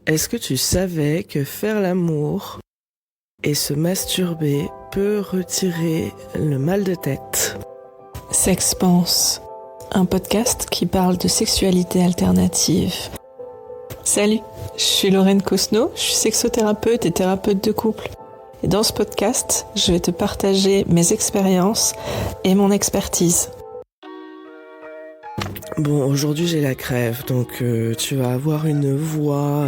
Est-ce que tu savais que faire l'amour et se masturber peut retirer le mal de tête? Sex Pense, un podcast qui parle de sexualité alternative. Salut, je suis Lorraine Cosno, je suis sexothérapeute et thérapeute de couple. Et dans ce podcast, je vais te partager mes expériences et mon expertise. Bon, aujourd'hui j'ai la crève, donc tu vas avoir une voix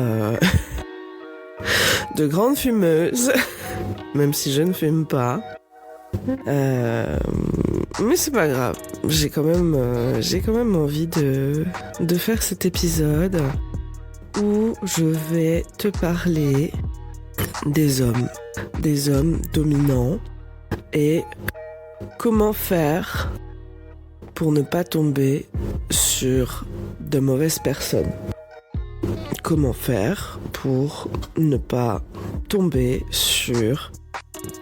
de grande fumeuse, même si je ne fume pas. Mais c'est pas grave, j'ai quand même envie de faire cet épisode où je vais te parler des hommes dominants et comment faire pour ne pas tomber sur de mauvaises personnes. Comment faire pour ne pas tomber sur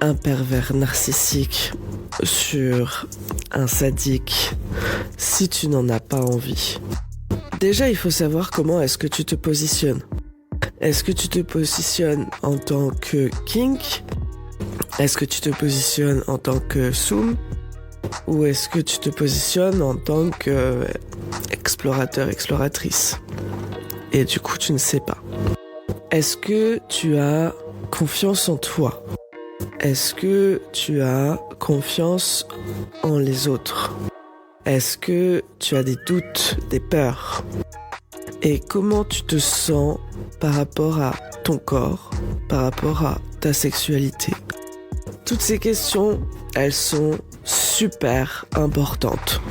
un pervers narcissique, sur un sadique, si tu n'en as pas envie. Déjà, il faut savoir comment est-ce que tu te positionnes. Est-ce que tu te positionnes en tant que kink? Est-ce que tu te positionnes en tant que soum? Ou est-ce que tu te positionnes en tant que explorateur, exploratrice? Et du coup, tu ne sais pas. Est-ce que tu as confiance en toi? Est-ce que tu as confiance en les autres? Est-ce que tu as des doutes, des peurs? Et comment tu te sens par rapport à ton corps, par rapport à ta sexualité? Toutes ces questions, elles sont super importantes.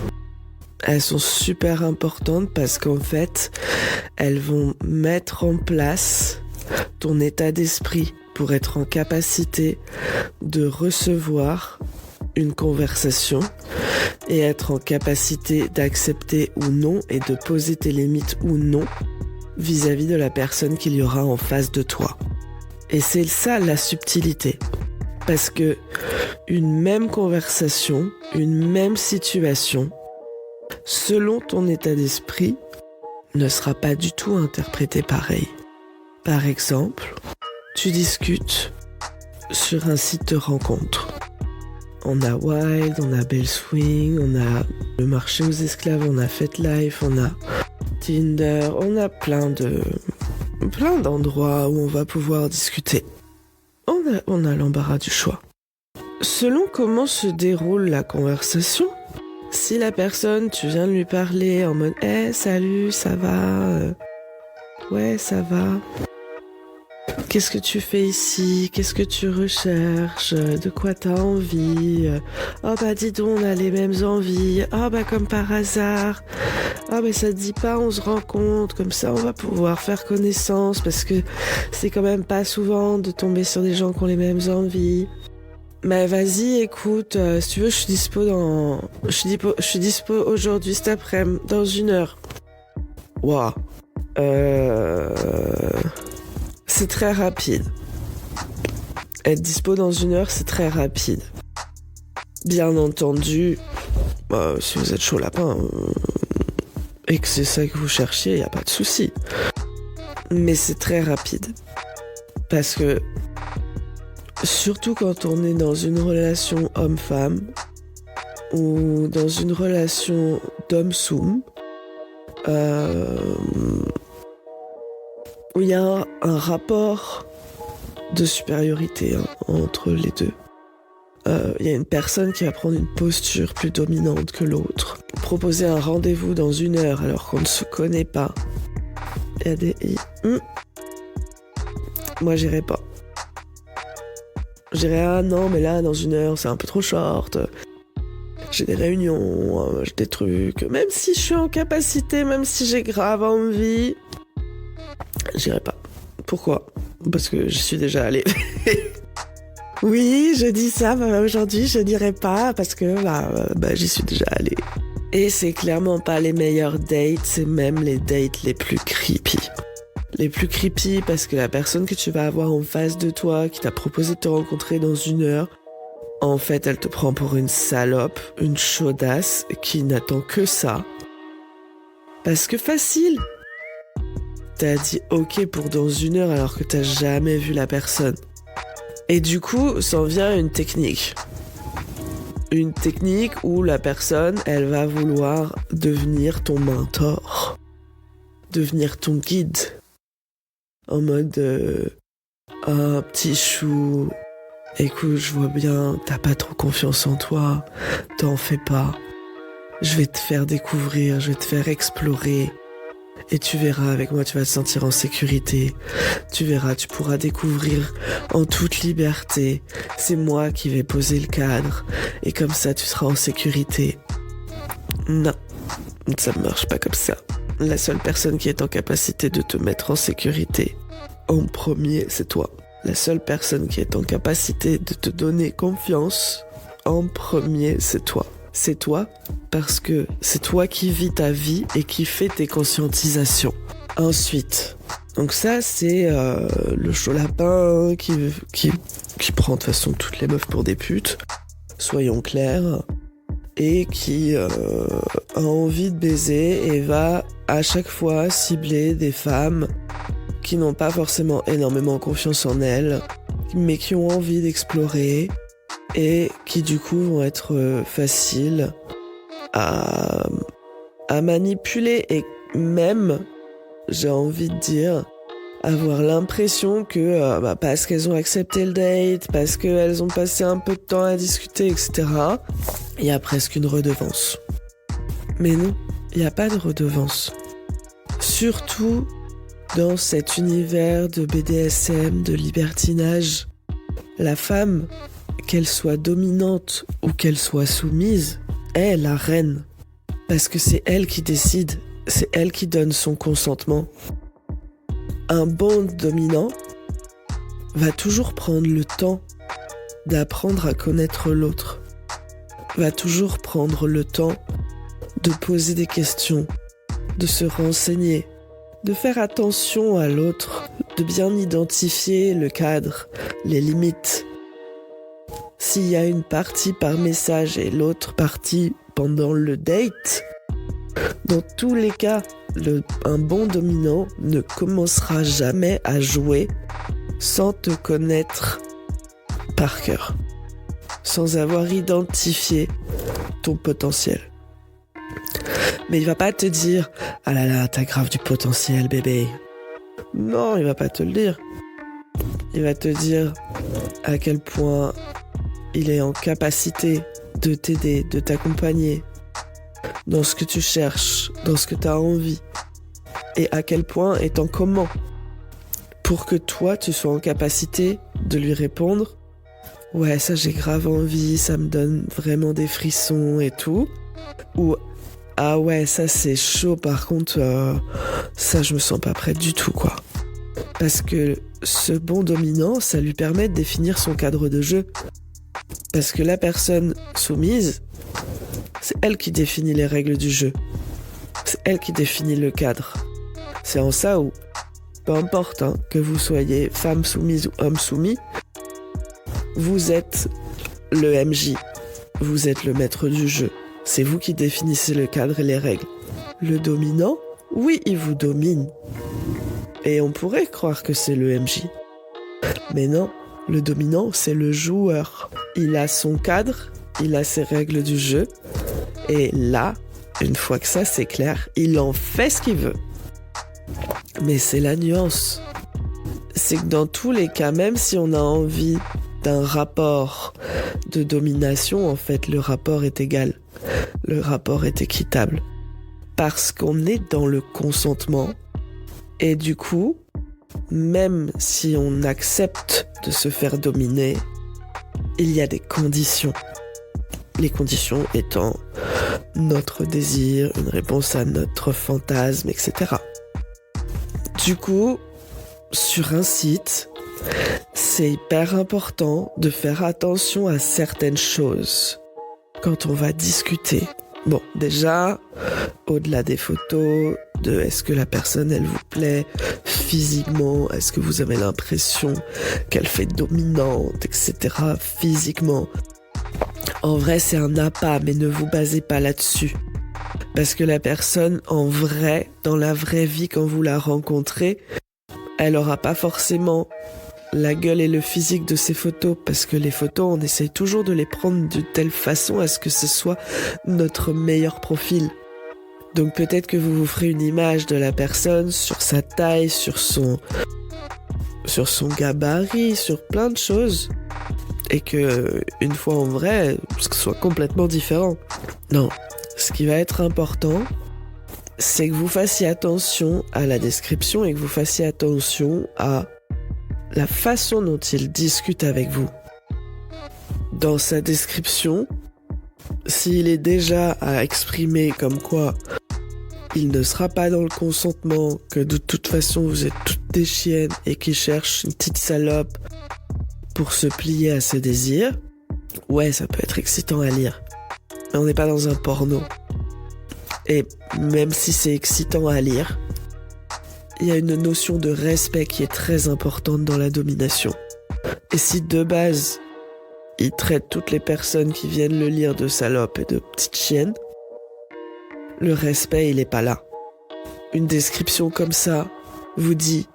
Elles sont super importantes parce qu'en fait, elles vont mettre en place ton état d'esprit pour être en capacité de recevoir une conversation et être en capacité d'accepter ou non et de poser tes limites ou non vis-à-vis de la personne qu'il y aura en face de toi. Et c'est ça la subtilité. Parce que une même conversation, une même situation, selon ton état d'esprit, ne sera pas du tout interprétée pareil. Par exemple, tu discutes sur un site de rencontre. On a Wild, on a Belle Swing, on a le marché aux esclaves, on a FetLife, on a Tinder, on a plein d'endroits où on va pouvoir discuter. On a l'embarras du choix. Selon comment se déroule la conversation, si la personne, tu viens de lui parler en mode « Hey, salut, ça va Ouais, ça va. Qu'est-ce que tu fais ici? Qu'est-ce que tu recherches? De quoi t'as envie? Oh bah dis donc, on a les mêmes envies. Oh bah comme par hasard. Oh bah ça te dit pas, on se rencontre. Comme ça, on va pouvoir faire connaissance parce que c'est quand même pas souvent de tomber sur des gens qui ont les mêmes envies. Mais vas-y, écoute, si tu veux, je suis dispo aujourd'hui, cet après-midi, dans 1 heure. Waouh. C'est très rapide. Être dispo dans 1 heure, c'est très rapide. Bien entendu, si vous êtes chaud lapin et que c'est ça que vous cherchiez, y a pas de souci. Mais c'est très rapide. Parce que, surtout quand on est dans une relation homme-femme ou dans une relation d'homme-soum, où il y a un rapport de supériorité entre les deux. Il y a une personne qui va prendre une posture plus dominante que l'autre. Proposer un rendez-vous dans 1 heure alors qu'on ne se connaît pas. Il y a des... Moi, j'irai pas. Je dirais, ah non, mais là, dans 1 heure, c'est un peu trop short. J'ai des réunions, j'ai des trucs. Même si je suis en capacité, même si j'ai grave envie, j'irai pas. Pourquoi? Parce que j'y suis déjà allée. Oui, je dis ça, aujourd'hui, je dirai pas parce que j'y suis déjà allée. Et c'est clairement pas les meilleurs dates, c'est même les dates les plus creepy. Les plus creepy parce que la personne que tu vas avoir en face de toi, qui t'a proposé de te rencontrer dans 1 heure, en fait, elle te prend pour une salope, une chaudasse qui n'attend que ça. Parce que facile. t'as dit ok pour dans 1 heure alors que t'as jamais vu la personne. Et du coup, s'en vient une technique. Une technique où la personne, elle va vouloir devenir ton mentor, devenir ton guide. En mode, oh, petit chou, écoute, je vois bien, t'as pas trop confiance en toi, t'en fais pas. Je vais te faire découvrir, je vais te faire explorer. Et tu verras, avec moi, tu vas te sentir en sécurité. Tu verras, tu pourras découvrir en toute liberté. C'est moi qui vais poser le cadre. Et comme ça, tu seras en sécurité. Non, ça ne marche pas comme ça. La seule personne qui est en capacité de te mettre en sécurité, en premier, c'est toi. La seule personne qui est en capacité de te donner confiance, en premier, c'est toi. C'est toi parce que c'est toi qui vis ta vie et qui fais tes conscientisations. Ensuite, donc ça c'est le chaud lapin qui prend de toute façon toutes les meufs pour des putes, soyons clairs, et qui a envie de baiser et va à chaque fois cibler des femmes qui n'ont pas forcément énormément confiance en elles, mais qui ont envie d'explorer, et qui du coup vont être faciles à manipuler et même, j'ai envie de dire, avoir l'impression que parce qu'elles ont accepté le date, parce qu'elles ont passé un peu de temps à discuter, etc., il y a presque une redevance. Mais non, il n'y a pas de redevance. Surtout dans cet univers de BDSM, de libertinage, la femme, qu'elle soit dominante ou qu'elle soit soumise, est la reine. Parce que c'est elle qui décide, c'est elle qui donne son consentement. Un bon dominant va toujours prendre le temps d'apprendre à connaître l'autre, va toujours prendre le temps de poser des questions, de se renseigner, de faire attention à l'autre, de bien identifier le cadre, les limites. S'il y a une partie par message et l'autre partie pendant le date, dans tous les cas, un bon dominant ne commencera jamais à jouer sans te connaître par cœur, sans avoir identifié ton potentiel. Mais il va pas te dire « Ah là là, t'as grave du potentiel, bébé ». Non, il va pas te le dire. Il va te dire à quel point il est en capacité de t'aider, de t'accompagner dans ce que tu cherches, dans ce que tu as envie, et à quel point est en comment, pour que toi tu sois en capacité de lui répondre « Ouais, ça j'ai grave envie, ça me donne vraiment des frissons et tout », ou « Ah ouais, ça c'est chaud, par contre, ça je me sens pas prête du tout, quoi ». Parce que ce bon dominant, ça lui permet de définir son cadre de jeu. Parce que la personne soumise, c'est elle qui définit les règles du jeu. C'est elle qui définit le cadre. C'est en ça où, peu importe que vous soyez femme soumise ou homme soumis, vous êtes le MJ. Vous êtes le maître du jeu. C'est vous qui définissez le cadre et les règles. Le dominant, oui, il vous domine. Et on pourrait croire que c'est le MJ. Mais non, le dominant, c'est le joueur. Il a son cadre, il a ses règles du jeu. Et là, une fois que ça c'est clair, il en fait ce qu'il veut. Mais c'est la nuance. C'est que dans tous les cas, même si on a envie d'un rapport de domination, en fait, le rapport est égal. Le rapport est équitable. Parce qu'on est dans le consentement. Et du coup, même si on accepte de se faire dominer, il y a des conditions. Les conditions étant notre désir, une réponse à notre fantasme, etc. Du coup, sur un site, c'est hyper important de faire attention à certaines choses quand on va discuter. Bon, déjà, au-delà des photos, de est-ce que la personne, elle vous plaît physiquement, est-ce que vous avez l'impression qu'elle fait dominante, etc. physiquement. En vrai, c'est un appât, mais ne vous basez pas là-dessus. Parce que la personne, en vrai, dans la vraie vie, quand vous la rencontrez, elle aura pas forcément la gueule et le physique de ses photos, parce que les photos, on essaye toujours de les prendre de telle façon à ce que ce soit notre meilleur profil. Donc peut-être que vous vous ferez une image de la personne sur sa taille, sur son gabarit, sur plein de choses, et que une fois en vrai, ce soit complètement différent. Non, ce qui va être important, c'est que vous fassiez attention à la description et que vous fassiez attention à la façon dont il discute avec vous. Dans sa description, s'il est déjà à exprimer comme quoi il ne sera pas dans le consentement, que de toute façon vous êtes toutes des chiennes et qu'il cherche une petite salope pour se plier à ses désirs, ouais, ça peut être excitant à lire. Mais on n'est pas dans un porno. Et même si c'est excitant à lire, il y a une notion de respect qui est très importante dans la domination. Et si de base, il traite toutes les personnes qui viennent le lire de salopes et de petites chiennes, le respect, il est pas là. Une description comme ça vous dit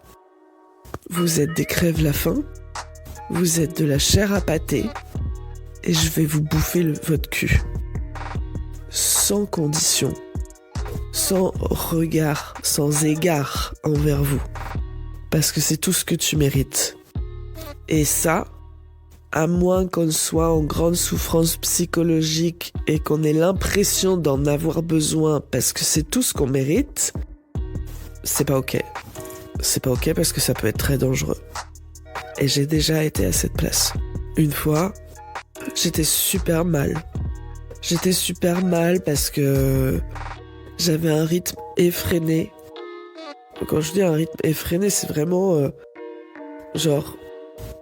« Vous êtes des crèves-la-faim, vous êtes de la chair à pâté, et je vais vous bouffer votre cul. » Sans condition. Sans regard, sans égard envers vous. Parce que c'est tout ce que tu mérites. Et ça, à moins qu'on soit en grande souffrance psychologique et qu'on ait l'impression d'en avoir besoin parce que c'est tout ce qu'on mérite, c'est pas ok. C'est pas ok parce que ça peut être très dangereux. Et j'ai déjà été à cette place. Une fois, j'étais super mal. J'étais super mal parce que j'avais un rythme effréné. Quand je dis un rythme effréné, c'est vraiment genre,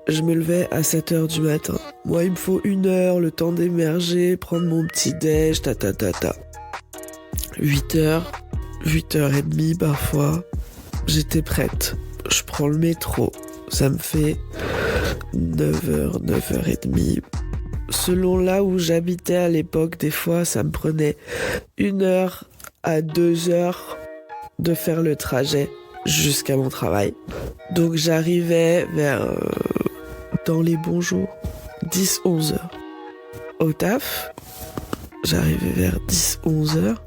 je me levais à 7h du matin. Moi, il me faut 1 heure, le temps d'émerger, prendre mon petit déj, 8h, 8h30 parfois, j'étais prête. Je prends le métro, ça me fait 9h, 9h30. Selon là où j'habitais à l'époque, des fois, ça me prenait 1 heure à 2 heures de faire le trajet jusqu'à mon travail. Donc j'arrivais vers, dans les bons jours, 10-11 heures. Au taf, j'arrivais vers 10-11 heures.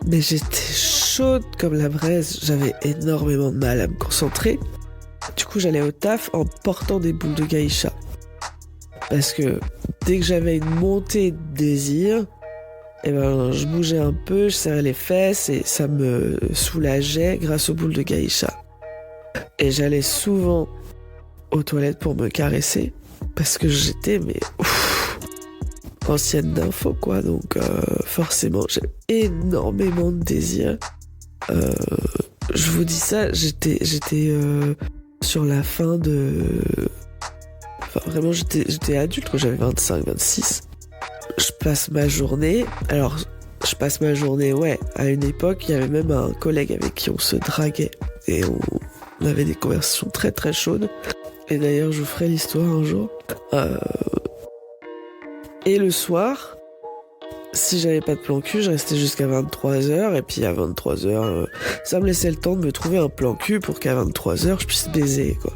Mais j'étais chaude comme la braise, j'avais énormément de mal à me concentrer. Du coup, j'allais au taf en portant des boules de geisha. Parce que dès que j'avais une montée de désir, eh ben, je bougeais un peu, je serrais les fesses et ça me soulageait grâce aux boules de geisha. Et j'allais souvent aux toilettes pour me caresser parce que j'étais ancienne d'info quoi, donc forcément j'ai énormément de désir. Je vous dis ça, j'étais sur la fin de... Enfin vraiment j'étais adulte quand j'avais 25-26. Je passe ma journée, ouais, à une époque il y avait même un collègue avec qui on se draguait et on avait des conversations très très chaudes. Et d'ailleurs je vous ferai l'histoire un jour. Et le soir, si j'avais pas de plan cul, je restais jusqu'à 23h. Et puis à 23h, ça me laissait le temps de me trouver un plan cul pour qu'à 23h, je puisse baiser, quoi.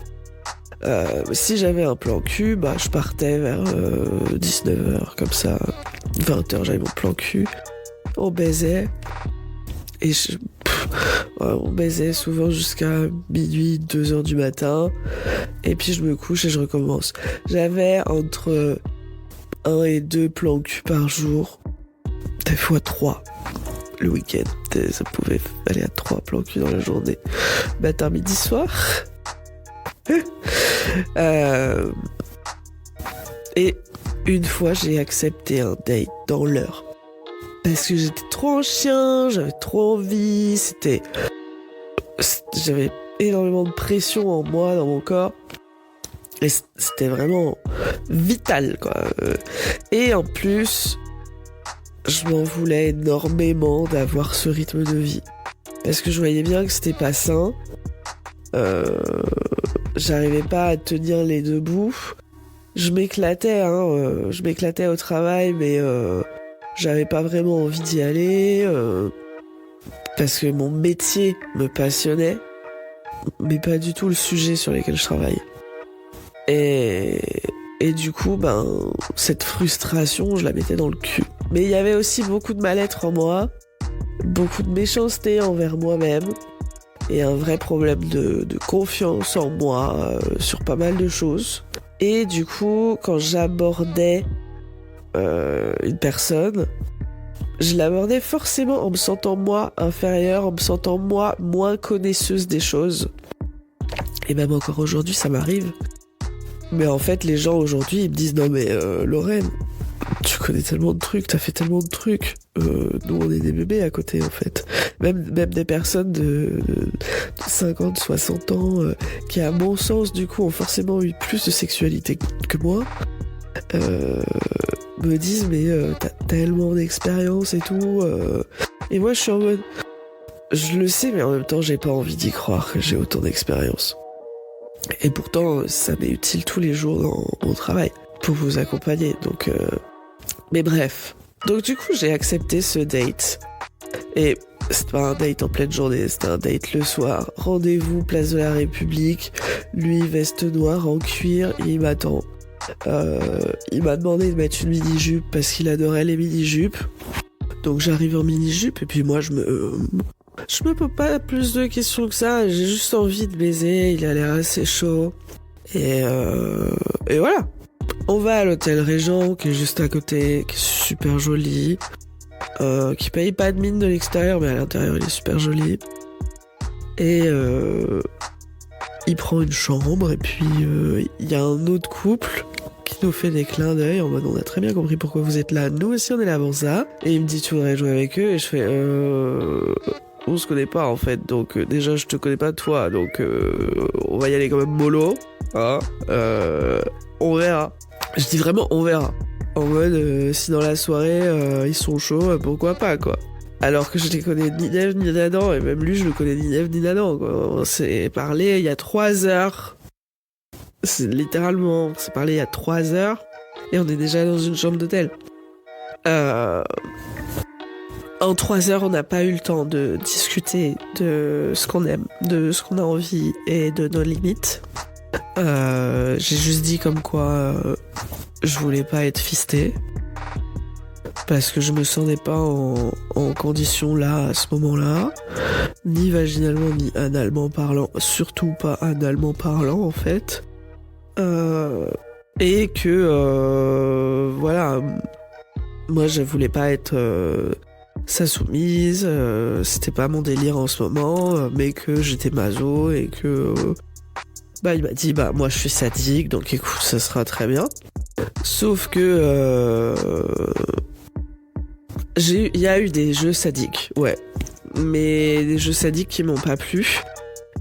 Si j'avais un plan cul, je partais vers 19h, comme ça. 20h, j'avais mon plan cul. On baisait. Et on baisait souvent jusqu'à minuit, 2h du matin. Et puis je me couche et je recommence. J'avais entre 1 et 2 plans cul par jour. Des fois 3 le week-end. Ça pouvait aller à 3 plans cul dans la journée. Matin, midi, soir. Et une fois, j'ai accepté un date dans l'heure. Parce que j'étais trop en chien, j'avais trop envie, j'avais énormément de pression en moi, dans mon corps. Et c'était vraiment vital, quoi. Et en plus, je m'en voulais énormément d'avoir ce rythme de vie. Parce que je voyais bien que c'était pas sain. J'arrivais pas à tenir les deux bouts. Je m'éclatais au travail, mais j'avais pas vraiment envie d'y aller parce que mon métier me passionnait, mais pas du tout le sujet sur lequel je travaille. Et du coup, cette frustration, je la mettais dans le cul. Mais il y avait aussi beaucoup de mal-être en moi, beaucoup de méchanceté envers moi-même, et un vrai problème de confiance en moi sur pas mal de choses. Et du coup, quand j'abordais une personne, je l'abordais forcément en me sentant moi inférieure, en me sentant moi moins connaisseuse des choses. Et même encore aujourd'hui, ça m'arrive. Mais en fait, les gens aujourd'hui, ils me disent « Non mais Lorraine, tu connais tellement de trucs, t'as fait tellement de trucs. Nous, on est des bébés à côté, en fait. » Même des personnes de 50, 60 ans, qui, à mon sens, du coup, ont forcément eu plus de sexualité que moi, me disent « Mais t'as tellement d'expérience et tout. » Et moi, je suis en mode... Je le sais, mais en même temps, j'ai pas envie d'y croire que j'ai autant d'expérience. Et pourtant, ça m'est utile tous les jours dans mon travail pour vous accompagner. Donc, mais bref. Donc du coup, j'ai accepté ce date. Et c'était pas un date en pleine journée, c'était un date le soir. Rendez-vous, place de la République. Lui, veste noire en cuir, il m'attend. Il m'a demandé de mettre une mini-jupe parce qu'il adorait les mini-jupes. Donc j'arrive en mini-jupe et puis moi, je me pose pas plus de questions que ça, j'ai juste envie de baiser, il a l'air assez chaud. Et voilà. On va à l'hôtel Régent, qui est juste à côté, qui est super joli, qui paye pas de mine de l'extérieur, mais à l'intérieur il est super joli. Et il prend une chambre, et puis il y a un autre couple qui nous fait des clins d'œil en mode on a très bien compris pourquoi vous êtes là, nous aussi on est là pour ça. Et il me dit tu voudrais jouer avec eux, et je fais on se connaît pas en fait, donc déjà je te connais pas toi, donc on va y aller quand même mollo, hein, on verra. Je dis vraiment on verra. En mode si dans la soirée ils sont chauds, pourquoi pas quoi. Alors que je les connais ni Neve ni Nadan, et même lui je le connais ni Neve ni Nadan quoi. On s'est parlé il y a 3 heures. Littéralement, on s'est parlé il y a 3 heures et on est déjà dans une chambre d'hôtel. En 3 heures, on n'a pas eu le temps de discuter de ce qu'on aime, de ce qu'on a envie et de nos limites. J'ai juste dit comme quoi je voulais pas être fistée parce que je me sentais pas en condition là à ce moment-là, ni vaginalement ni analement parlant, surtout pas analement parlant en fait. Et que voilà, moi je voulais pas être sa soumise, c'était pas mon délire en ce moment, mais que j'étais maso et que il m'a dit moi je suis sadique, donc écoute ça sera très bien. Sauf que il y a eu des jeux sadiques, ouais, mais des jeux sadiques qui m'ont pas plu.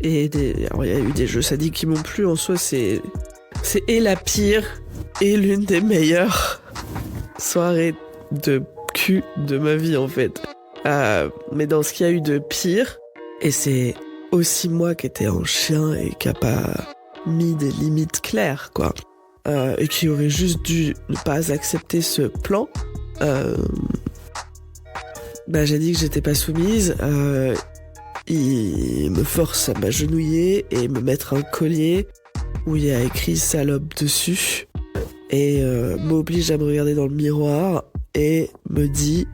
Alors il y a eu des jeux sadiques qui m'ont plu, en soi c'est et la pire et l'une des meilleures soirées de cul de ma vie en fait. Mais dans ce qu'il y a eu de pire, et c'est aussi moi qui étais en chien et qui a pas mis des limites claires quoi, et qui aurait juste dû ne pas accepter ce plan. J'ai dit que j'étais pas soumise. Il me force à m'agenouiller et me mettre un collier où il y a écrit salope dessus, et m'oblige à me regarder dans le miroir et me dit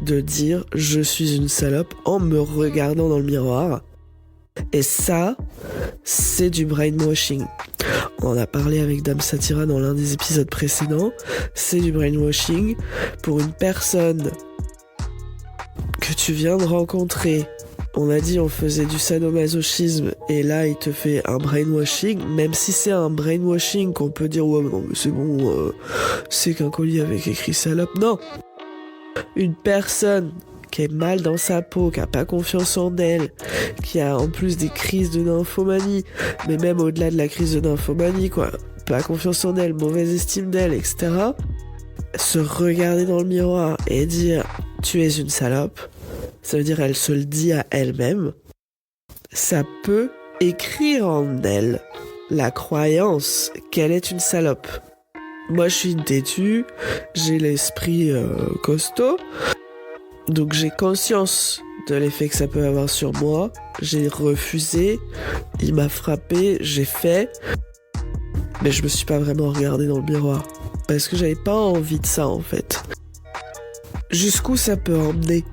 de dire je suis une salope en me regardant dans le miroir. Et ça, c'est du brainwashing. On en a parlé avec Dame Satira dans l'un des épisodes précédents. C'est du brainwashing pour une personne que tu viens de rencontrer. On a dit on faisait du sadomasochisme, et là il te fait un brainwashing, même si c'est un brainwashing qu'on peut dire ouais non mais c'est bon, c'est qu'un collier avec écrit salope. Non, une personne qui est mal dans sa peau, qui a pas confiance en elle, qui a en plus des crises de nymphomanie, mais même au-delà de la crise de nymphomanie quoi, pas confiance en elle, mauvaise estime d'elle, etc. Se regarder dans le miroir et dire tu es une salope, ça veut dire elle se le dit à elle-même. Ça peut écrire en elle la croyance qu'elle est une salope. Moi, je suis une têtue, j'ai l'esprit costaud, donc j'ai conscience de l'effet que ça peut avoir sur moi. J'ai refusé, il m'a frappé, j'ai fait, mais je me suis pas vraiment regardée dans le miroir parce que j'avais pas envie de ça en fait. Jusqu'où ça peut emmener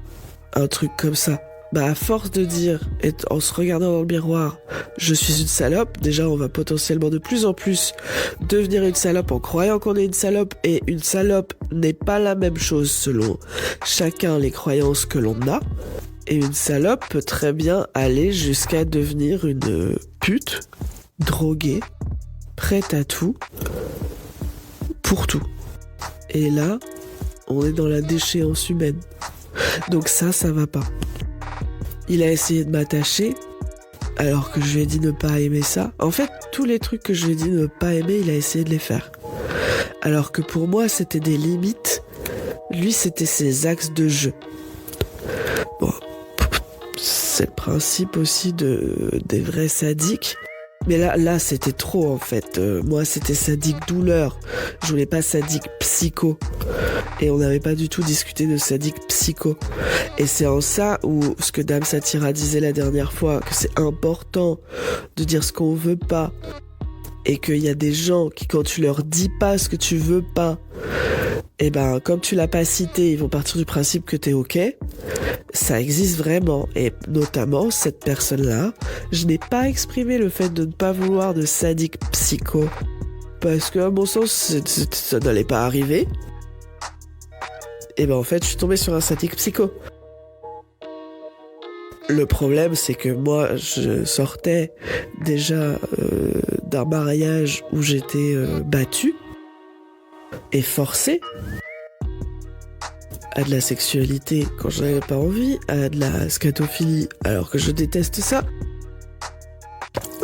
un truc comme ça? Bah à force de dire, et en se regardant dans le miroir, je suis une salope, déjà on va potentiellement de plus en plus devenir une salope en croyant qu'on est une salope, et une salope n'est pas la même chose selon chacun les croyances que l'on a, et une salope peut très bien aller jusqu'à devenir une pute, droguée, prête à tout, pour tout. Et là, on est dans la déchéance humaine. Donc ça va pas. Il a essayé de m'attacher, alors que je lui ai dit ne pas aimer ça. En fait, tous les trucs que je lui ai dit ne pas aimer, il a essayé de les faire. Alors que pour moi, c'était des limites. Lui, c'était ses axes de jeu. Bon, c'est le principe aussi des vrais sadiques. Mais là, c'était trop en fait. Moi, c'était sadique douleur. Je voulais pas sadique psycho. Et on n'avait pas du tout discuté de sadique psycho. Et c'est en ça où ce que Dame Satira disait la dernière fois, que c'est important de dire ce qu'on veut pas. Et qu'il y a des gens qui, quand tu leur dis pas ce que tu veux pas, et ben, comme tu l'as pas cité, ils vont partir du principe que t'es ok. Ça existe vraiment. Et notamment, cette personne-là, je n'ai pas exprimé le fait de ne pas vouloir de sadique psycho. Parce que, à mon sens, ça n'allait pas arriver. Et ben, en fait, je suis tombée sur un sadique psycho. Le problème, c'est que moi, je sortais déjà d'un mariage où j'étais battue et forcée à de la sexualité quand j'en avais pas envie, à de la scatophilie alors que je déteste ça,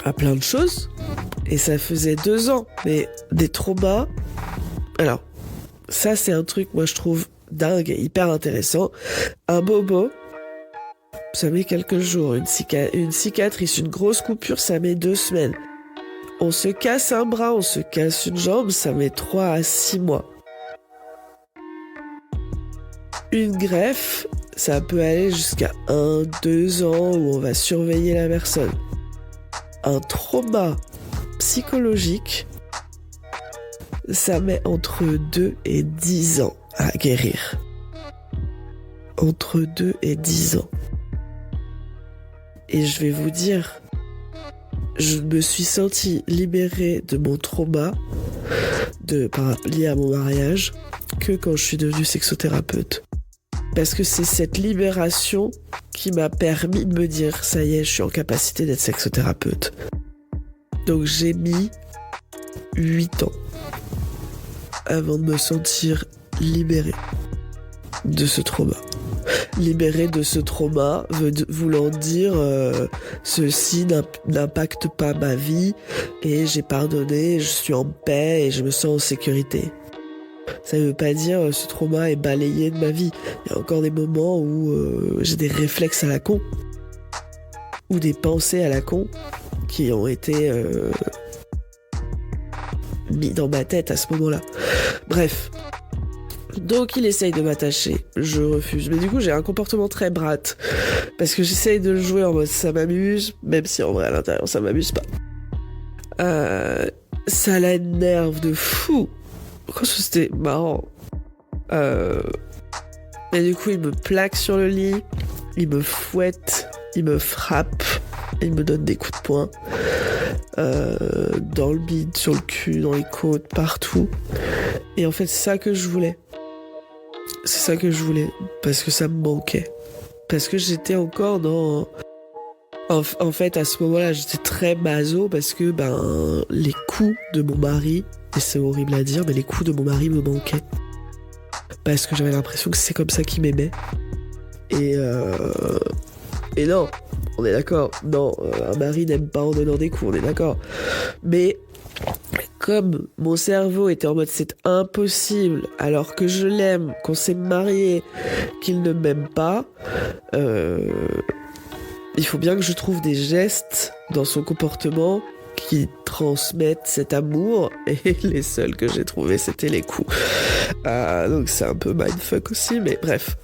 à plein de choses. Et ça faisait 2 ans, mais des traumas. Alors, ça c'est un truc, moi je trouve dingue et hyper intéressant. Un bobo, ça met quelques jours. Une cicatrice, une grosse coupure, ça met 2 semaines. On se casse un bras, on se casse une jambe, ça met 3 à 6 mois. Une greffe, ça peut aller jusqu'à 1-2 ans où on va surveiller la personne. Un trauma psychologique, ça met entre 2 et 10 ans à guérir. Entre 2 et 10 ans. Et je vais vous dire, je me suis sentie libérée de mon trauma lié à mon mariage que quand je suis devenue sexothérapeute. Parce que c'est cette libération qui m'a permis de me dire, ça y est, je suis en capacité d'être sexothérapeute. Donc j'ai mis 8 ans avant de me sentir libérée de ce trauma. Libérée de ce trauma voulant dire ceci n'impacte pas ma vie et j'ai pardonné, je suis en paix et je me sens en sécurité. Ça ne veut pas dire ce trauma est balayé de ma vie. Il y a encore des moments où j'ai des réflexes à la con ou des pensées à la con qui ont été mis dans ma tête à ce moment-là. Bref. Donc il essaye de m'attacher, je refuse. Mais du coup j'ai un comportement très brat. Parce que j'essaye de le jouer en mode ça m'amuse, même si en vrai à l'intérieur ça m'amuse pas. Ça l'énerve de fou. Quand c'était marrant. Et du coup il me plaque sur le lit, il me fouette, il me frappe, il me donne des coups de poing. Dans le bide, sur le cul, dans les côtes, partout. Et en fait c'est ça que je voulais. C'est ça que je voulais, parce que ça me manquait. Parce que j'étais encore dans... En fait, à ce moment-là, j'étais très maso parce que les coups de mon mari, et c'est horrible à dire, mais les coups de mon mari me manquaient. Parce que j'avais l'impression que c'est comme ça qu'il m'aimait. Et non, on est d'accord. Non, un mari n'aime pas en donnant des coups, on est d'accord. Mais... comme mon cerveau était en mode c'est impossible alors que je l'aime, qu'on s'est marié, qu'il ne m'aime pas, il faut bien que je trouve des gestes dans son comportement qui transmettent cet amour, et les seuls que j'ai trouvés, c'était les coups. Donc c'est un peu mindfuck aussi, mais bref.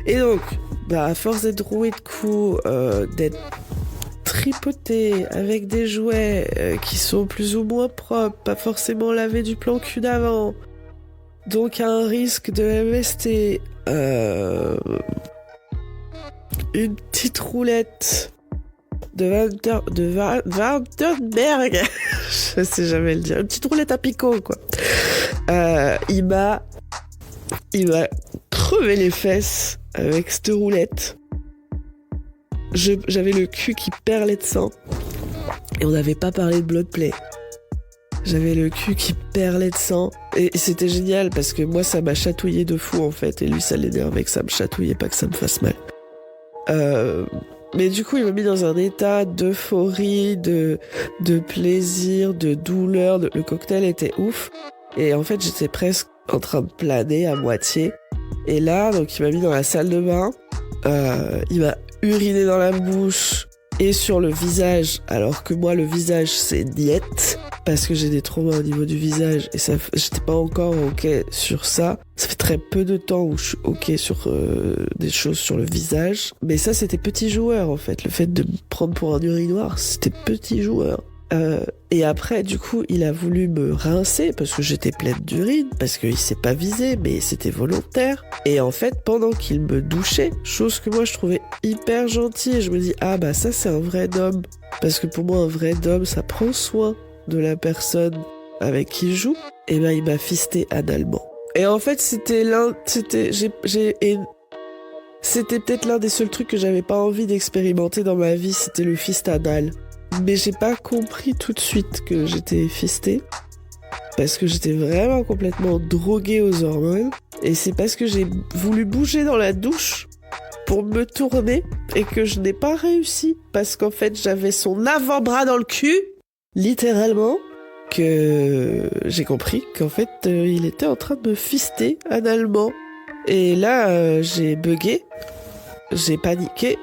Et donc, à force d'être roué de coups, d'être tripoté avec des jouets qui sont plus ou moins propres, pas forcément lavés du plan cul d'avant, donc un risque de MST, une petite roulette de Vandenberg, je sais jamais le dire, une petite roulette à picot, quoi. Il m'a crevé les fesses avec cette roulette. J'avais le cul qui perlait de sang. Et on n'avait pas parlé de bloodplay. J'avais le cul qui perlait de sang. Et c'était génial parce que moi, ça m'a chatouillé de fou, en fait. Et lui, ça l'énervait que ça me chatouillait, pas que ça me fasse mal. Mais du coup, il m'a mis dans un état d'euphorie, de plaisir, de douleur. Le cocktail était ouf. Et en fait, j'étais presque en train de planer à moitié. Et là, donc, il m'a mis dans la salle de bain. Il m'a uriné dans la bouche et sur le visage, alors que moi, le visage, c'est diète, parce que j'ai des traumas au niveau du visage, et ça, j'étais pas encore OK sur ça. Ça fait très peu de temps où je suis OK sur des choses sur le visage. Mais ça, c'était petit joueur, en fait. Le fait de me prendre pour un urinoir, c'était petit joueur. Et après, du coup, il a voulu me rincer parce que j'étais pleine d'urine, parce qu'il s'est pas visé, mais c'était volontaire. Et en fait, pendant qu'il me douchait, chose que moi je trouvais hyper gentille, et je me dis, ah bah ça c'est un vrai dom. Parce que pour moi, un vrai dom, ça prend soin de la personne avec qui il joue. Et ben, il m'a fisté analement. Et en fait, c'était peut-être l'un des seuls trucs que j'avais pas envie d'expérimenter dans ma vie, c'était le fist anal. Mais j'ai pas compris tout de suite que j'étais fistée, parce que j'étais vraiment complètement droguée aux hormones, et c'est parce que j'ai voulu bouger dans la douche pour me tourner et que je n'ai pas réussi, parce qu'en fait j'avais son avant-bras dans le cul, littéralement, que j'ai compris qu'en fait il était en train de me fister analement. Et là j'ai bugué, j'ai paniqué,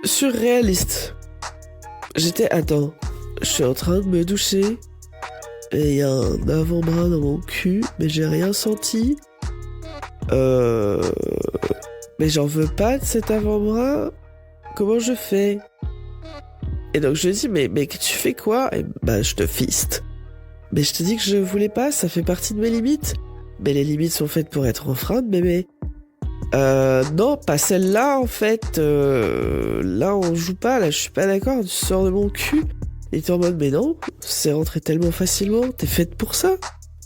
surréaliste. Attends, je suis en train de me doucher et il y a un avant-bras dans mon cul, mais j'ai rien senti. Mais j'en veux pas de cet avant-bras. Comment je fais? Et donc je dis, mais tu fais quoi? Et bah je te fiste. Mais je te dis que je voulais pas, ça fait partie de mes limites. Mais les limites sont faites pour être enfreintes, bébé. Non, pas celle-là, en fait. Là, on joue pas, là, je suis pas d'accord, tu sors de mon cul. Et t'es en mode, mais non, c'est rentré tellement facilement, t'es faite pour ça.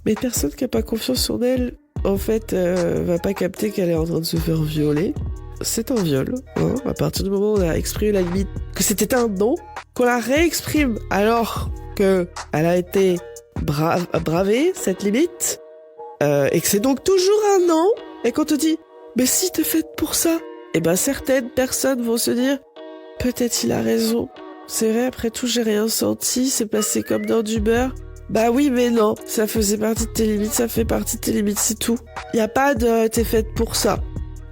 Mais personne qui a pas confiance en elle, en fait, va pas capter qu'elle est en train de se faire violer. C'est un viol, hein. À partir du moment où on a exprimé la limite, que c'était un non, qu'on la réexprime alors que elle a été bravée, cette limite, et que c'est donc toujours un non, et qu'on te dit, mais si t'es faite pour ça, et ben certaines personnes vont se dire, peut-être il a raison. C'est vrai, après tout, j'ai rien senti, c'est passé comme dans du beurre. Bah oui, mais non, ça faisait partie de tes limites, ça fait partie de tes limites, c'est tout. Y a pas de t'es faite pour ça.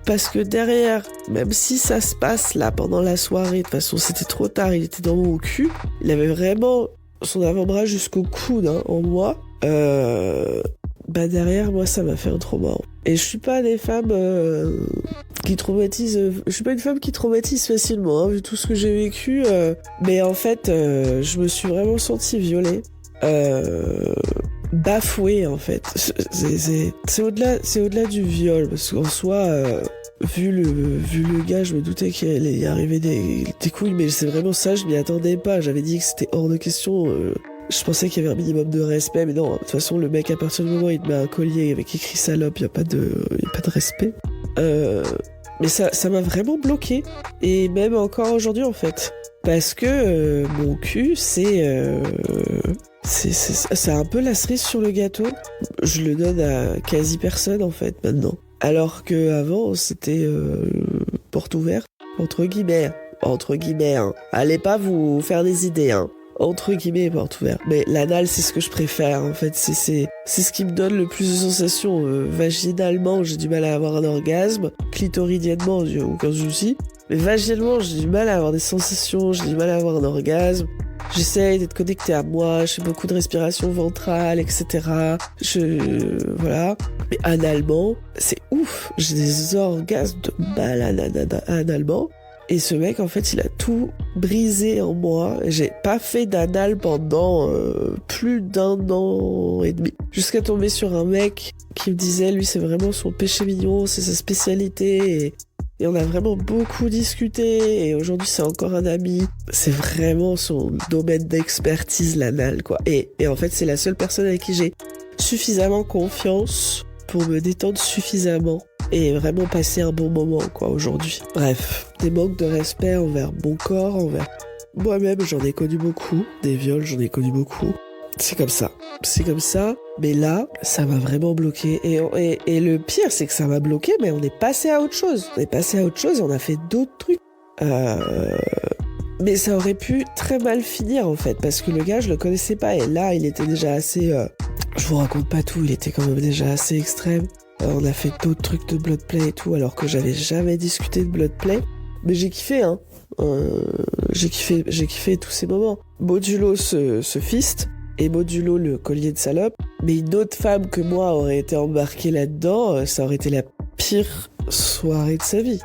Parce que derrière, même si ça se passe là pendant la soirée, de toute façon c'était trop tard, il était dans mon cul, il avait vraiment son avant-bras jusqu'au coude, hein, en moi. Bah derrière, moi ça m'a fait un trauma. Et je suis pas des femmes qui traumatisent. Je suis pas une femme qui traumatise facilement, hein, vu tout ce que j'ai vécu. Mais en fait, je me suis vraiment sentie violée, bafouée en fait. C'est au-delà du viol, parce qu'en soi, vu le gars, je me doutais qu'il allait y arriver des couilles, mais c'est vraiment ça, je m'y attendais pas. J'avais dit que c'était hors de question. Je pensais qu'il y avait un minimum de respect, mais non, de toute façon, le mec, à partir du moment où il te met un collier avec écrit salope, y a pas de respect. Mais ça m'a vraiment bloqué. Et même encore aujourd'hui, en fait. Parce que mon cul, c'est un peu la cerise sur le gâteau. Je le donne à quasi personne, en fait, maintenant. Alors que avant c'était porte ouverte, entre guillemets, hein. Allez pas vous faire des idées, hein. Entre guillemets, porte ouverte. Mais l'anal, c'est ce que je préfère, en fait. C'est ce qui me donne le plus de sensations. Vaginalement, j'ai du mal à avoir un orgasme. Clitoridiennement, j'ai aucun souci. Mais vaginalement, j'ai du mal à avoir des sensations, j'ai du mal à avoir un orgasme. J'essaye d'être connectée à moi, je fais beaucoup de respiration ventrale, etc. Voilà. Mais analement, c'est ouf. J'ai des orgasmes de malade analement. Et ce mec, en fait, il a tout brisé en moi. J'ai pas fait d'anal pendant plus d'1 an et demi. Jusqu'à tomber sur un mec qui me disait, lui, c'est vraiment son péché mignon, c'est sa spécialité. Et on a vraiment beaucoup discuté. Et aujourd'hui, c'est encore un ami. C'est vraiment son domaine d'expertise, l'anal, quoi. Et en fait, c'est la seule personne avec qui j'ai suffisamment confiance pour me détendre suffisamment et vraiment passer un bon moment, quoi, aujourd'hui. Bref, des manques de respect envers mon corps, envers moi-même, j'en ai connu beaucoup. Des viols, j'en ai connu beaucoup. C'est comme ça. Mais là, ça m'a vraiment bloqué. Et le pire, c'est que ça m'a bloqué, mais on est passé à autre chose. On est passé à autre chose et on a fait d'autres trucs. Mais ça aurait pu très mal finir, en fait, parce que le gars, je le connaissais pas. Et là, il était déjà assez... Je vous raconte pas tout, il était quand même déjà assez extrême. On a fait d'autres trucs de bloodplay et tout, alors que j'avais jamais discuté de bloodplay. Mais j'ai kiffé, hein. J'ai kiffé tous ces moments. Modulo ce fist, et modulo le collier de salope. Mais une autre femme que moi aurait été embarquée là-dedans, ça aurait été la pire soirée de sa vie.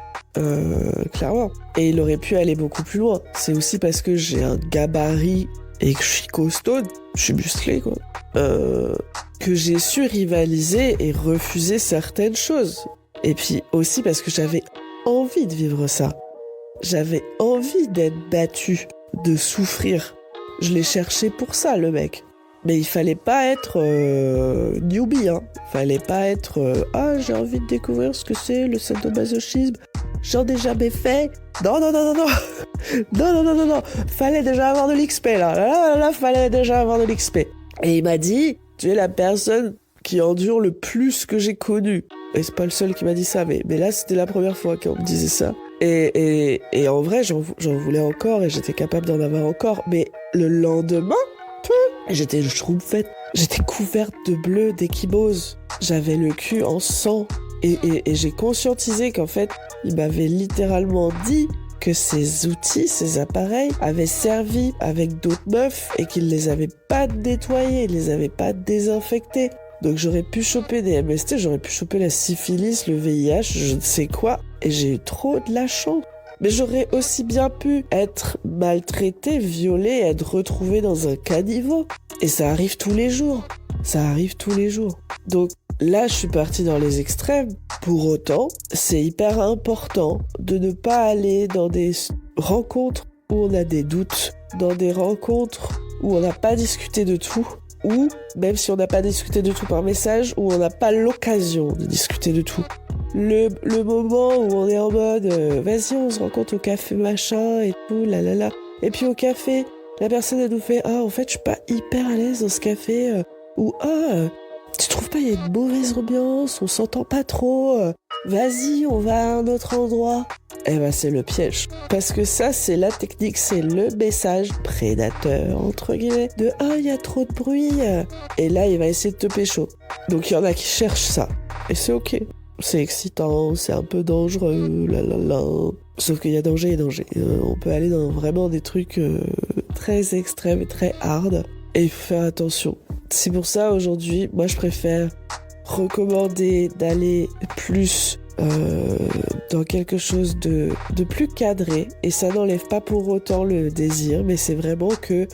Clairement. Et il aurait pu aller beaucoup plus loin. C'est aussi parce que j'ai un gabarit et que je suis costaud, je suis musclé, quoi. Que j'ai su rivaliser et refuser certaines choses. Et puis aussi parce que j'avais envie de vivre ça. J'avais envie d'être battue, de souffrir. Je l'ai cherché pour ça, le mec. Mais il fallait pas être newbie, hein. Fallait pas être j'ai envie de découvrir ce que c'est le sadomasochisme. J'en ai jamais fait. Non. Non. Fallait déjà avoir de l'XP, là, fallait déjà avoir de l'XP. Et il m'a dit, tu es la personne qui endure le plus que j'ai connu. Et c'est pas le seul qui m'a dit ça, mais là, c'était la première fois qu'on me disait ça. Et en vrai, j'en voulais encore et j'étais capable d'en avoir encore. Mais le lendemain, j'étais schtroumpfette. J'étais couverte de bleu, d'échymose. J'avais le cul en sang. Et j'ai conscientisé qu'en fait, il m'avait littéralement dit que ces outils, ces appareils avaient servi avec d'autres meufs et qu'il les avait pas nettoyés, il les avait pas désinfectés. Donc j'aurais pu choper des MST, j'aurais pu choper la syphilis, le VIH, je ne sais quoi. Et j'ai eu trop de la chance. Mais j'aurais aussi bien pu être maltraitée, violée, être retrouvée dans un caniveau. Et ça arrive tous les jours. Donc là, je suis partie dans les extrêmes. Pour autant, c'est hyper important de ne pas aller dans des rencontres où on a des doutes, dans des rencontres où on n'a pas discuté de tout, ou même si on n'a pas discuté de tout par message, où on n'a pas l'occasion de discuter de tout. Le moment où on est en mode vas-y, on se rencontre au café machin et tout, là. Et puis au café, la personne elle nous fait en fait je suis pas hyper à l'aise dans ce café, ou tu trouves pas il y a une mauvaise ambiance, on s'entend pas trop, vas-y on va à un autre endroit. Eh ben c'est le piège, parce que ça c'est la technique, c'est le message prédateur entre guillemets de il y a trop de bruit, et là il va essayer de te pécho. Donc il y en a qui cherchent ça et c'est ok. C'est excitant, c'est un peu dangereux, Sauf qu'il y a danger et danger. On peut aller dans vraiment des trucs très extrêmes et très hard. Et il faut faire attention. C'est pour ça, aujourd'hui, moi, je préfère recommander d'aller plus dans quelque chose de plus cadré. Et ça n'enlève pas pour autant le désir, mais c'est vraiment que,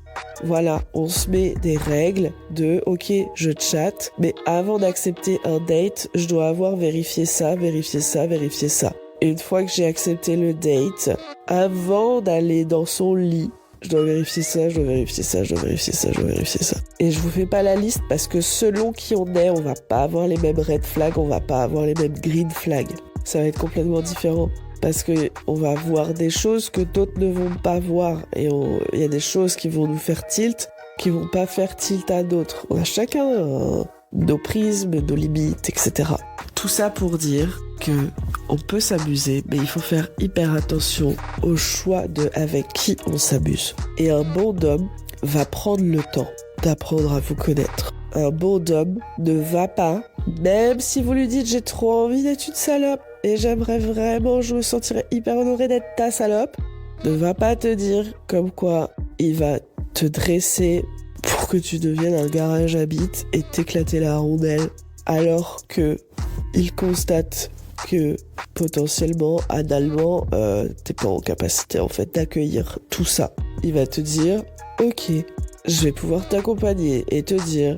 voilà, on se met des règles de, ok, je chatte, mais avant d'accepter un date, je dois avoir vérifié ça. Et une fois que j'ai accepté le date, avant d'aller dans son lit, je dois vérifier ça. Et je vous fais pas la liste parce que selon qui on est, on va pas avoir les mêmes red flags, on va pas avoir les mêmes green flags. Ça va être complètement différent. Parce que on va voir des choses que d'autres ne vont pas voir. Et il y a des choses qui vont nous faire tilt, qui vont pas faire tilt à d'autres. On a chacun nos prismes, nos limites, etc. Tout ça pour dire que on peut s'amuser, mais il faut faire hyper attention au choix de avec qui on s'amuse. Et un bon homme va prendre le temps d'apprendre à vous connaître. Un bon homme ne va pas, même si vous lui dites j'ai trop envie d'être une salope, et j'aimerais vraiment, je me sentirais hyper honorée d'être ta salope, ne va pas te dire comme quoi il va te dresser pour que tu deviennes un garage à bites et t'éclater la rondelle, alors que il constate que potentiellement, analement, t'es pas en capacité en fait d'accueillir tout ça. Il va te dire, ok, je vais pouvoir t'accompagner et te dire,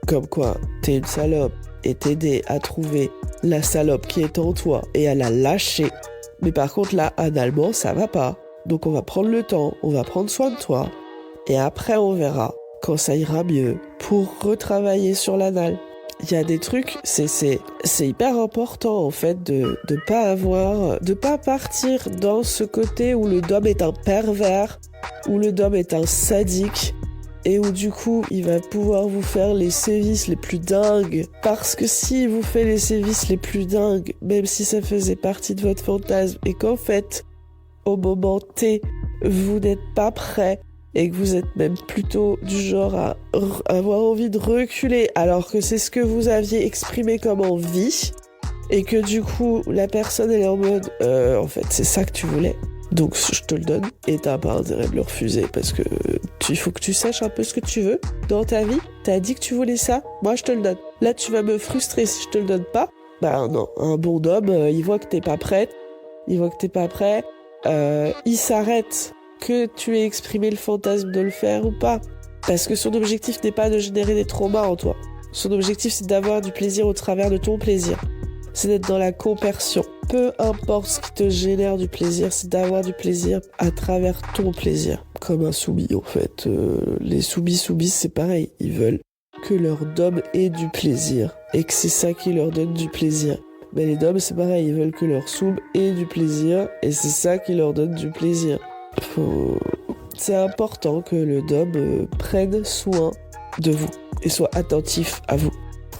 comme quoi t'es une salope, et t'aider à trouver la salope qui est en toi et à la lâcher. Mais par contre là, analement, ça va pas. Donc on va prendre le temps, on va prendre soin de toi, et après on verra quand ça ira mieux pour retravailler sur l'anal. Il y a des trucs, c'est hyper important en fait de pas partir dans ce côté où le dom est un pervers, où le dom est un sadique, et où du coup il va pouvoir vous faire les sévices les plus dingues. Parce que s'il vous fait les sévices les plus dingues, même si ça faisait partie de votre fantasme, et qu'en fait au moment T vous n'êtes pas prêt, et que vous êtes même plutôt du genre à avoir envie de reculer alors que c'est ce que vous aviez exprimé comme envie, et que du coup la personne elle est en mode en fait c'est ça que tu voulais, donc je te le donne, et t'as pas intérêt de le refuser, parce que il faut que tu saches un peu ce que tu veux dans ta vie. T'as dit que tu voulais ça, moi je te le donne. Là tu vas me frustrer si je te le donne pas. Bah non, un bon homme, il voit que t'es pas prête, il s'arrête que tu aies exprimé le fantasme de le faire ou pas. Parce que son objectif n'est pas de générer des traumas en toi. Son objectif, c'est d'avoir du plaisir au travers de ton plaisir. C'est d'être dans la compersion. Peu importe ce qui te génère du plaisir, c'est d'avoir du plaisir à travers ton plaisir. Comme un soumis, en fait. Les soumis, c'est pareil. Ils veulent que leur dom ait du plaisir. Et que c'est ça qui leur donne du plaisir. Mais les doms, c'est pareil. Ils veulent que leur soum ait du plaisir. Et c'est ça qui leur donne du plaisir. C'est important que le dom prenne soin de vous et soit attentif à vous.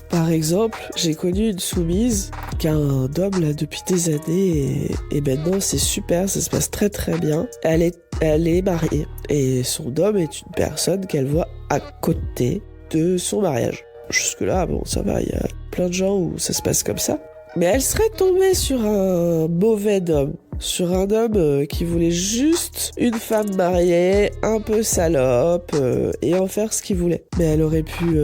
Par exemple, j'ai connu une soumise qui a un dom là depuis des années, et maintenant c'est super, ça se passe très très bien. Elle est mariée et son dom est une personne qu'elle voit à côté de son mariage. Jusque là, bon, ça va, il y a plein de gens où ça se passe comme ça. Mais elle serait tombée sur un mauvais dom. Sur un homme qui voulait juste une femme mariée, un peu salope, et en faire ce qu'il voulait. Mais elle aurait pu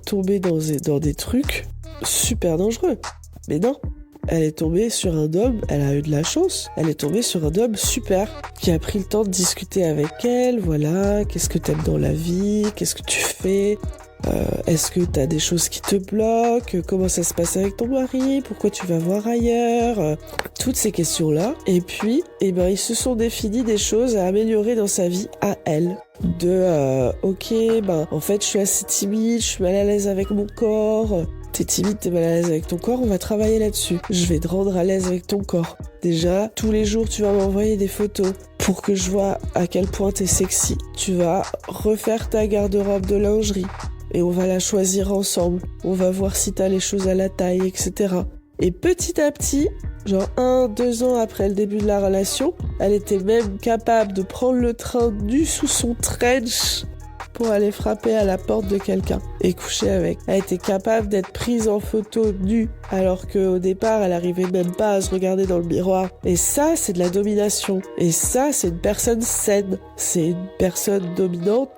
tomber dans des trucs super dangereux. Mais non, elle est tombée sur un homme, elle a eu de la chance, elle est tombée sur un homme super, qui a pris le temps de discuter avec elle, voilà, qu'est-ce que t'aimes dans la vie, qu'est-ce que tu fais, est-ce que t'as des choses qui te bloquent, comment ça se passe avec ton mari, pourquoi tu vas voir ailleurs, toutes ces questions-là. Et puis, ils se sont définis des choses à améliorer dans sa vie à elle. En fait, je suis assez timide, je suis mal à l'aise avec mon corps. T'es timide, t'es mal à l'aise avec ton corps, on va travailler là-dessus. Je vais te rendre à l'aise avec ton corps. Déjà, tous les jours, tu vas m'envoyer des photos pour que je vois à quel point t'es sexy. Tu vas refaire ta garde-robe de lingerie. Et on va la choisir ensemble. On va voir si t'as les choses à la taille, etc. Et petit à petit, genre 1-2 ans après le début de la relation, elle était même capable de prendre le train nu sous son trench pour aller frapper à la porte de quelqu'un et coucher avec. Elle était capable d'être prise en photo nue, alors qu'au départ, elle arrivait même pas à se regarder dans le miroir. Et ça, c'est de la domination. Et ça, c'est une personne saine. C'est une personne dominante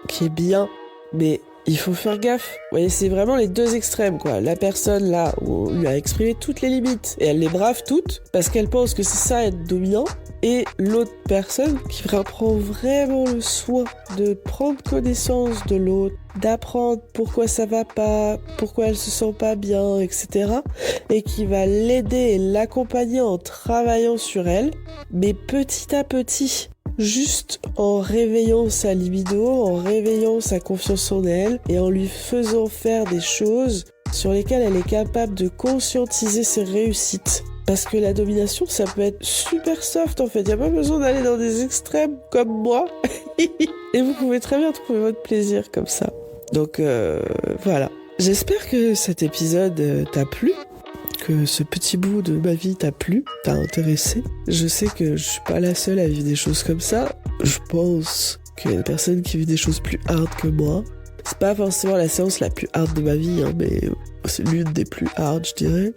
qui est bien. Mais il faut faire gaffe. Vous voyez, c'est vraiment les deux extrêmes, quoi. La personne, là, où on lui a exprimé toutes les limites, et elle les brave toutes, parce qu'elle pense que c'est ça, être dominant. Et l'autre personne qui prend vraiment le soin de prendre connaissance de l'autre, d'apprendre pourquoi ça va pas, pourquoi elle se sent pas bien, etc. Et qui va l'aider et l'accompagner en travaillant sur elle, mais petit à petit. Juste en réveillant sa libido, en réveillant sa confiance en elle et en lui faisant faire des choses sur lesquelles elle est capable de conscientiser ses réussites. Parce que la domination, ça peut être super soft en fait. Il n'y a pas besoin d'aller dans des extrêmes comme moi. Et vous pouvez très bien trouver votre plaisir comme ça. Donc voilà. J'espère que cet épisode t'a plu. Que ce petit bout de ma vie t'a plu, t'a intéressé. Je sais que je suis pas la seule à vivre des choses comme ça. Je pense qu'il y a des personnes qui vivent des choses plus hard que moi. C'est pas forcément la séance la plus hard de ma vie, hein, mais c'est l'une des plus hard, je dirais.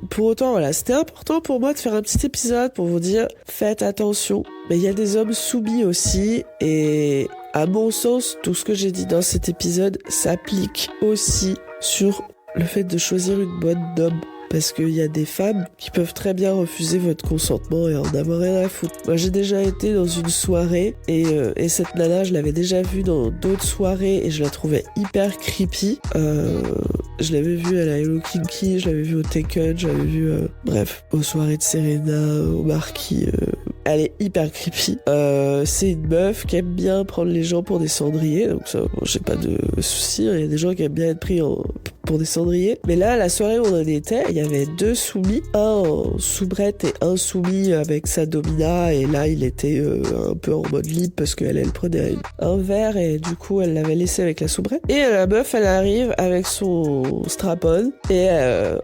Pour autant, voilà, c'était important pour moi de faire un petit épisode pour vous dire, faites attention. Mais il y a des hommes soumis aussi, et à mon sens, tout ce que j'ai dit dans cet épisode s'applique aussi sur le fait de choisir une bonne homme. Parce qu'il y a des femmes qui peuvent très bien refuser votre consentement et en avoir rien à foutre. Moi, j'ai déjà été dans une soirée et cette nana, je l'avais déjà vue dans d'autres soirées et je la trouvais hyper creepy. Je l'avais vue à la Hello Kinky, je l'avais vue au Taken, je l'avais vue, bref, aux soirées de Serena, au Marquis. Elle est hyper creepy. C'est une meuf qui aime bien prendre les gens pour des cendriers, donc ça, bon, j'ai pas de soucis. Il y a des gens qui aiment bien être pris pour des cendriers. Mais là, la soirée où on en était, il y avait 2 soumis, un en soubrette et un soumis avec sa domina, et là, il était un peu en mode libre parce qu'elle prenait un verre et du coup, elle l'avait laissé avec la soubrette. Et la meuf, elle arrive avec son strap-on et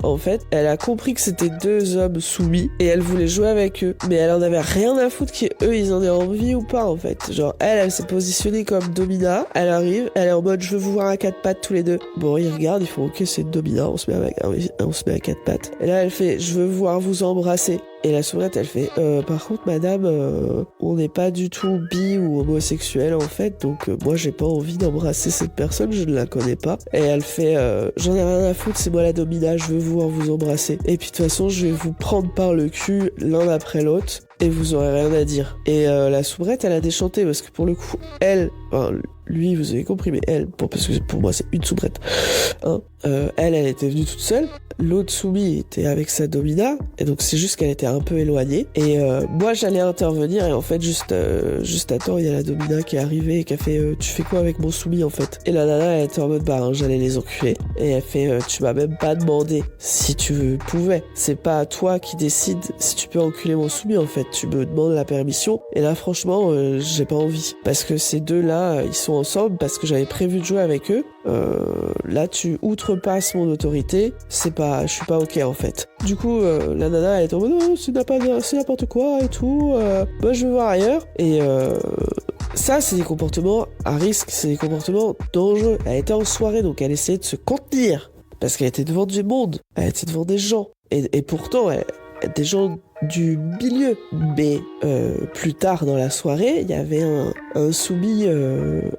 en fait, elle a compris que c'était 2 hommes soumis et elle voulait jouer avec eux. Mais elle en avait rien à foutre qu'eux, ils en aient envie ou pas, en fait. Genre, elle s'est positionnée comme domina, elle arrive, elle est en mode, je veux vous voir à 4 pattes tous les deux. Bon, ils regardent, ils font, ok, c'est une domina, on se met à 4 pattes. Et là, elle fait, je veux voir vous embrasser. Et la soubrette, elle fait, par contre, madame, on n'est pas du tout bi ou homosexuel, en fait, donc moi, j'ai pas envie d'embrasser cette personne, je ne la connais pas. Et elle fait, j'en ai rien à foutre, c'est moi la domina, je veux voir vous embrasser. Et puis, de toute façon, je vais vous prendre par le cul l'un après l'autre, et vous aurez rien à dire. Et la soubrette, elle a déchanté, parce que pour le coup, elle, enfin, lui, vous avez compris, mais elle, parce que pour moi, c'est une soubrette, hein, elle était venue toute seule, l'autre soumis était avec sa domina, et donc c'est juste qu'elle était un peu éloignée, et moi j'allais intervenir, et en fait juste à temps, il y a la domina qui est arrivée et qui a fait tu fais quoi avec mon soumis en fait? Et la nana, elle était en mode bah hein, j'allais les enculer, et elle fait tu m'as même pas demandé si tu pouvais, c'est pas toi qui décide si tu peux enculer mon soumis en fait, tu me demandes la permission, et là franchement j'ai pas envie, parce que ces deux là ils sont ensemble, parce que j'avais prévu de jouer avec eux. Là tu outrepasses mon autorité, je suis pas ok en fait. Du coup la nana elle est en mode non, c'est n'importe quoi et tout, moi je veux voir ailleurs, et ça c'est des comportements à risque, c'est des comportements dangereux. Elle était en soirée, donc elle essayait de se contenir parce qu'elle était devant du monde, elle était devant des gens, et pourtant des gens du milieu. Mais plus tard dans la soirée, il y avait un soumis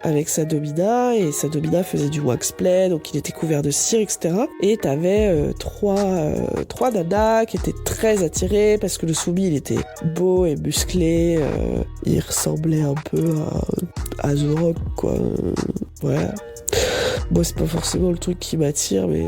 avec sa domina, et sa domina faisait du wax play, donc il était couvert de cire, etc. Et t'avais trois nanas qui étaient très attirées parce que le soumis il était beau et musclé, il ressemblait un peu à The Rock, quoi. Voilà. Moi c'est pas forcément le truc qui m'attire, mais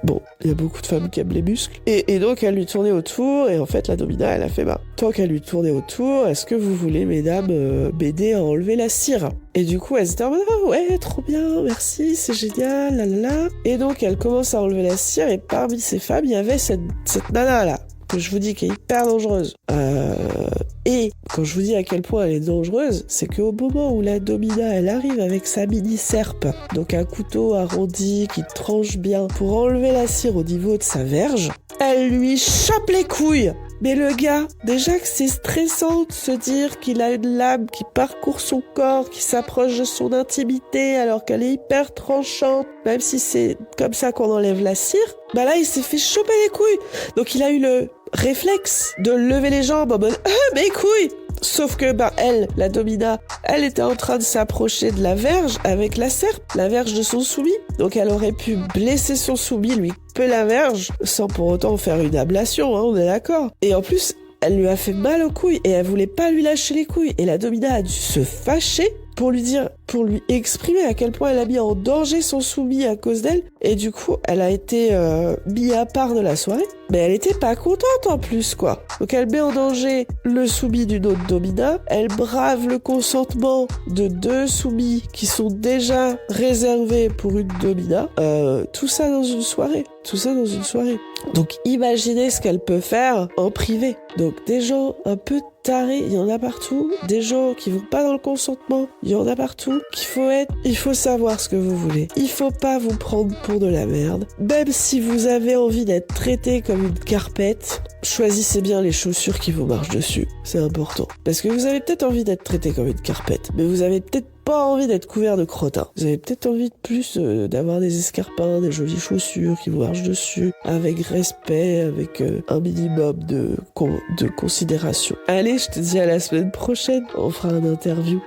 bon, il y a beaucoup de femmes qui aiment les muscles. Et donc elle lui tournait autour, et en fait la domina elle a fait tant qu'elle lui tournait autour, est-ce que vous voulez mesdames m'aider à enlever la cire? Et du coup elles étaient en mode ouais trop bien, merci, c'est génial, là. Et donc elle commence à enlever la cire, et parmi ces femmes il y avait cette nana là, que je vous dis qui est hyper dangereuse. Et quand je vous dis à quel point elle est dangereuse, c'est qu'au moment où la domina elle arrive avec sa mini serpe, donc un couteau arrondi qui tranche bien pour enlever la cire au niveau de sa verge, elle lui chope les couilles. Mais le gars, déjà que c'est stressant de se dire qu'il a une lame qui parcourt son corps, qui s'approche de son intimité alors qu'elle est hyper tranchante, même si c'est comme ça qu'on enlève la cire, bah là il s'est fait choper les couilles. Donc il a eu le réflexe de lever les jambes en mode mes couilles. Sauf que elle, la domina, elle était en train de s'approcher de la verge avec la serpe, la verge de son soumis. Donc elle aurait pu blesser son soumis, lui couper la verge, sans pour autant faire une ablation, hein, on est d'accord. Et en plus, elle lui a fait mal aux couilles et elle voulait pas lui lâcher les couilles. Et la domina a dû se fâcher pour lui exprimer à quel point elle a mis en danger son soumis à cause d'elle. Et du coup, elle a été mise à part de la soirée. Mais elle était pas contente en plus, quoi. Donc elle met en danger le soumis d'une autre domina. Elle brave le consentement de 2 soumis qui sont déjà réservés pour une domina. Tout ça dans une soirée. Donc imaginez ce qu'elle peut faire en privé. Donc des gens un peu tarés, il y en a partout. Des gens qui vont pas dans le consentement, il y en a partout. Il faut savoir ce que vous voulez. Il faut pas vous prendre pour de la merde. Même si vous avez envie d'être traité comme une carpette, choisissez bien les chaussures qui vous marchent dessus. C'est important. Parce que vous avez peut-être envie d'être traité comme une carpette, mais vous avez peut-être pas envie d'être couvert de crottin. Vous avez peut-être envie de plus d'avoir des escarpins, des jolies chaussures qui vous marchent dessus, avec respect, avec un minimum de considération. Allez, je te dis à la semaine prochaine, on fera une interview.